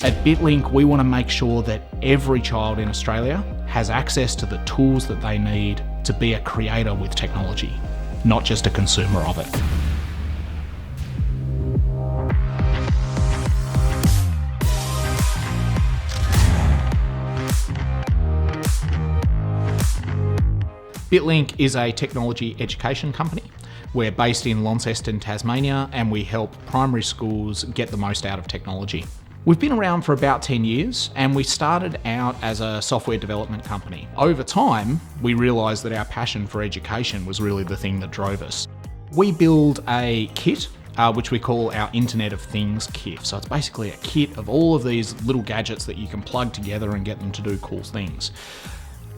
At Bitlink, we want to make sure that every child in Australia has access to the tools that they need to be a creator with technology, not just a consumer of it. Bitlink is a technology education company. We're based in Launceston, Tasmania, and we help primary schools get the most out of technology. We've been around for about 10 years, and we started out as a software development company. Over time, we realised that our passion for education was really the thing that drove us. We build a kit, which we call our Internet of Things kit. So it's basically a kit of all of these little gadgets that you can plug together and get them to do cool things.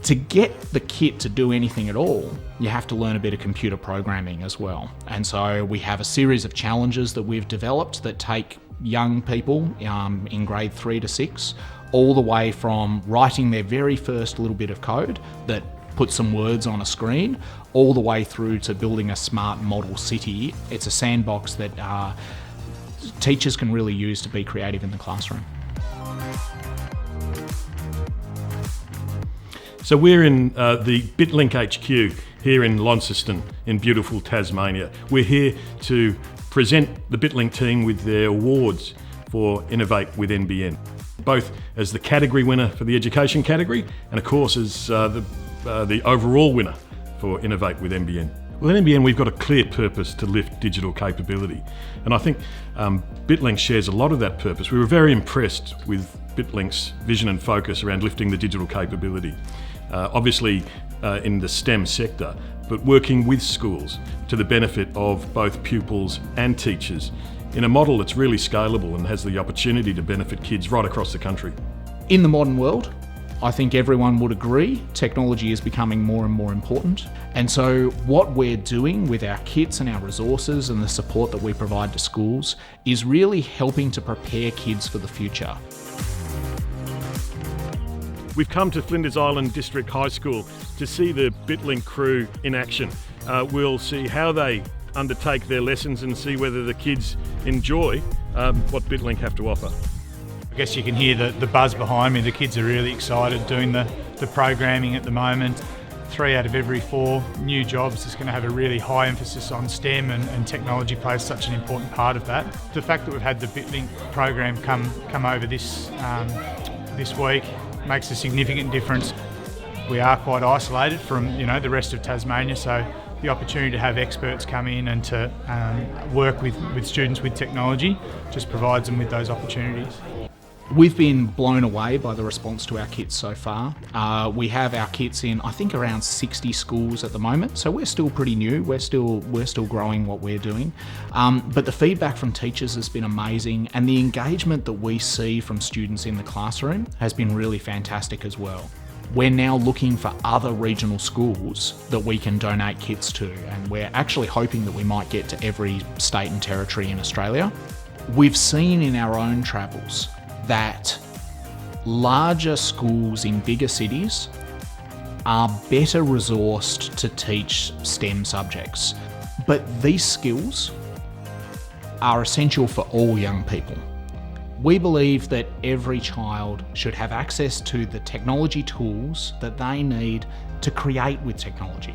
To get the kit to do anything at all, you have to learn a bit of computer programming as well. And so we have a series of challenges that we've developed that take young people in grade 3 to 6, all the way from writing their very first little bit of code that puts some words on a screen, all the way through to building a smart model city. It's a sandbox that teachers can really use to be creative in the classroom. So we're in the Bitlink HQ here in Launceston in beautiful Tasmania. We're here to present the Bitlink team with their awards for Innovate with NBN, both as the category winner for the education category and of course as the overall winner for Innovate with NBN. Well, at NBN we've got a clear purpose to lift digital capability, and I think Bitlink shares a lot of that purpose. We were very impressed with Bitlink's vision and focus around lifting the digital capability. Obviously in the STEM sector, but working with schools to the benefit of both pupils and teachers in a model that's really scalable and has the opportunity to benefit kids right across the country. In the modern world, I think everyone would agree technology is becoming more and more important. And so what we're doing with our kits and our resources and the support that we provide to schools is really helping to prepare kids for the future. We've come to Flinders Island District High School to see the Bitlink crew in action. We'll see how they undertake their lessons and see whether the kids enjoy what Bitlink have to offer. I guess you can hear the buzz behind me. The kids are really excited doing the programming at the moment. 3 out of every 4 new jobs is going to have a really high emphasis on STEM, and technology plays such an important part of that. The fact that we've had the Bitlink program come over this week makes a significant difference. We are quite isolated from the rest of Tasmania, so the opportunity to have experts come in and to work with students with technology just provides them with those opportunities. We've been blown away by the response to our kits so far. We have our kits in, I think, around 60 schools at the moment, so we're still pretty new. We're still growing what we're doing. But the feedback from teachers has been amazing, and the engagement that we see from students in the classroom has been really fantastic as well. We're now looking for other regional schools that we can donate kits to, and we're actually hoping that we might get to every state and territory in Australia. We've seen in our own travels that larger schools in bigger cities are better resourced to teach STEM subjects. But these skills are essential for all young people. We believe that every child should have access to the technology tools that they need to create with technology.